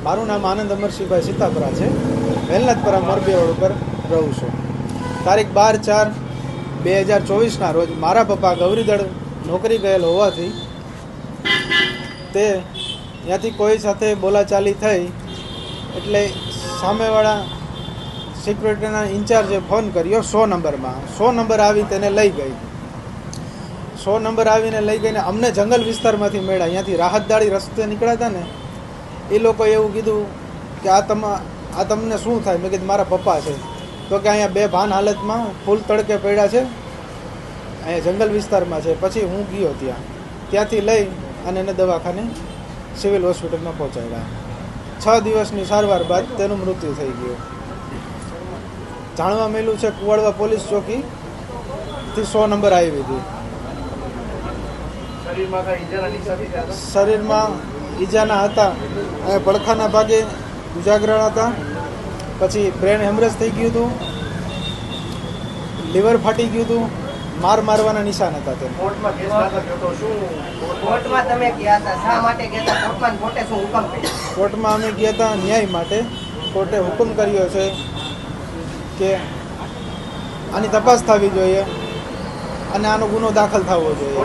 મારું નામ આનંદ અમરસિંહભાઈ સીતાપરા છે. વેલનાથપરા મોરબી રોડ ઉપર રહું છું. તારીખ 12/4/2024ના રોજ મારા પપ્પા ગૌરીદળ નોકરી ગયેલ હોવાથી તે ત્યાંથી કોઈ સાથે બોલાચાલી થઈ એટલે સામેવાળા સિક્યુરિટીના ઇન્ચાર્જે ફોન કર્યો 100 નંબરમાં. 100 નંબર આવી તેને લઈ ગઈ. 100 નંબર આવીને લઈ ગઈને અમને જંગલ વિસ્તારમાંથી મળ્યા. અહીંયાથી રાહતદારી રસ્તે નીકળ્યા હતા ને એ લોકોએ એવું કીધું કે આ તમને શું થાય? મેં કીધું મારા પપ્પા છે. તો કે અહીંયા બેભાન હાલતમાં ફૂલ તડકે પડ્યા છે, અહીંયા જંગલ વિસ્તારમાં છે. પછી હું ગયો ત્યાંથી લઈ અને એને દવાખાને સિવિલ હોસ્પિટલમાં પહોંચાડ્યા. 6 દિવસની સારવાર બાદ તેનું મૃત્યુ થઈ ગયું. જાણવા મળ્યું છે કુવાડવા પોલીસ ચોકીથી 100 નંબર આવી હતી. શરીરમાં ઈજાના હતા, પડખાના ભાગે ઉજાગરા હતા, પછી બ્રેન હેમરેજ થઈ ગયું હતું, લીવર ફાટી ગયું હતું, મારવાના નિશાન હતા. તે કોર્ટમાં અમે ગયા હતા ન્યાય માટે. કોર્ટે હુકમ કર્યો છે કે આની તપાસ થવી જોઈએ અને આનો ગુનો દાખલ થવો જોઈએ.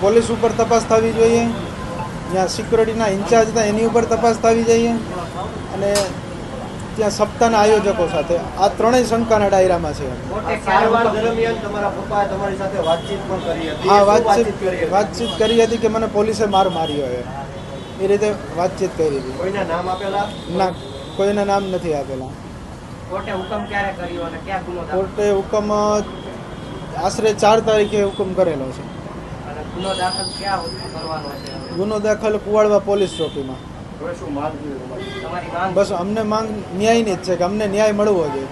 પોલીસ ઉપર તપાસ થવી જોઈએ, ત્યાં સિક્યુરિટીના ઇન્ચાર્જ હતા એની ઉપર તપાસ થવી જોઈએ, અને ત્યાં સપ્તાહના આયોજકો સાથે. આ ત્રણેય શંકાના ડાયરામાં છે. હા, વાતચીત કરી હતી કે મને પોલીસે માર્યો એ રીતે વાતચીત કરી હતી. ના, કોઈના નામ નથી આપેલા. કોર્ટે હુકમ આશરે 4 તારીખે હુકમ કરેલો છે. ગુનો દાખલ કુવાડવા પોલીસ ચોકીમાં. બસ અમને માંગ ન્યાયની જ છે કે અમને ન્યાય મળવો જોઈએ.